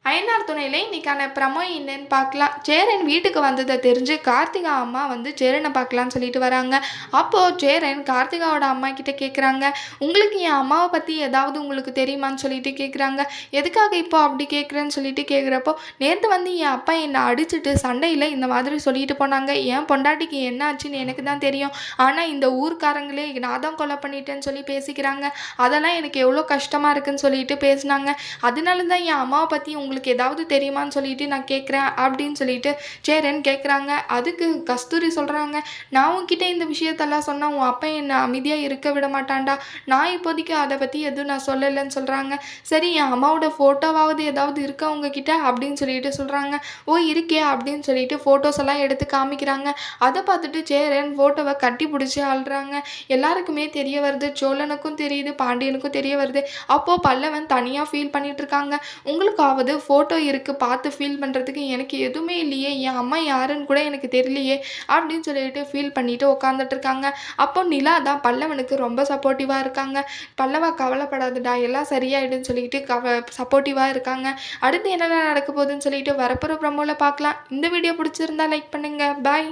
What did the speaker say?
அய்யனார் துணையில இன்னைக்கான ப்ரமோ என்னன்னு பார்க்கலாம். சேரன் வீட்டுக்கு வந்தத தெரிஞ்சு கார்த்திகா அம்மா வந்து சேரன பார்க்கலான்னு சொல்லிட்டு வராங்க. அப்போ சேரன் கார்த்திகாவோட அம்மாகிட்ட கேட்குறாங்க, "உங்களுக்கு என் அம்மாவ பத்தி ஏதாவது உங்களுக்கு தெரியுமான்னு?" சொல்லிட்டு கேட்குறாங்க. "எதுக்காக இப்போ அப்படி கேட்குறேன்னு?" சொல்லிட்டு கேட்குறப்போ, "நேத்து வந்து என் அப்பா என்ன அடிச்சுட்டு சண்டையில இந்த மாதிரி சொல்லிட்டு போனாங்க. என் பொண்டாட்டிக்கு என்ன ஆச்சுன்னு எனக்கு தான் தெரியும். ஆனா இந்த ஊர்க்காரங்களே நான் தான் கொலை பண்ணிட்டேன்னு சொல்லி பேசிக்கிறாங்க. அதெல்லாம் எனக்கு எவ்வளோ கஷ்டமா இருக்குன்னு" சொல்லிட்டு பேசினாங்க. "அதனால தான் என் அம்மாவ பத்தி உங்களுக்கு ஏதாவது தெரியுமான்னு சொல்லிட்டு நான் கேட்குறேன்" அப்படின்னு சொல்லிட்டு சேரன் கேட்குறாங்க. அதுக்கு கஸ்தூரி சொல்கிறாங்க, "நான் உன்கிட்ட இந்த விஷயத்தெல்லாம் சொன்னால் உன் அப்பா என்னை அமைதியாக இருக்க விட மாட்டான்டா. நான் இப்போதைக்கு அதை பற்றி எதுவும் நான் சொல்லலைன்னு" சொல்கிறாங்க. "சரி, என் அம்மாவோட ஃபோட்டோவாவது ஏதாவது இருக்கா உங்ககிட்ட?" அப்படின்னு சொல்லிட்டு சொல்கிறாங்க. "ஓ இருக்கே" அப்படின்னு சொல்லிட்டு ஃபோட்டோஸ் எல்லாம் எடுத்து காமிக்கிறாங்க. அதை பார்த்துட்டு சேரன் ஃபோட்டோவை கட்டி பிடிச்சி அழுறாங்க. எல்லாருக்குமே தெரிய வருது, சோழனுக்கும் தெரியுது, பாண்டியனுக்கும் தெரிய வருது. அப்போது பல்லவன் தனியாக ஃபீல் பண்ணிட்டு இருக்காங்க. "உங்களுக்காவது ஃபோட்டோ இருக்குது, பார்த்து ஃபீல் பண்ணுறதுக்கு. எனக்கு எதுவுமே இல்லையே, என் அம்மா யாருன்னு கூட எனக்கு தெரியலையே" அப்படின்னு சொல்லிட்டு ஃபீல் பண்ணிட்டு உட்காந்துட்ருக்காங்க. அப்போ நிலா தான் பல்லவனுக்கு ரொம்ப சப்போர்ட்டிவாக இருக்காங்க. "பல்லவா கவலைப்படாதடா, எல்லாம் சரியாயிடுன்னு" சொல்லிட்டு சப்போர்ட்டிவாக இருக்காங்க. அடுத்து என்னென்ன நடக்க போகுதுன்னு சொல்லிட்டு வரப்போகிற ப்ரமோவில் பார்க்கலாம். இந்த வீடியோ பிடிச்சிருந்தா லைக் பண்ணுங்கள். பாய்.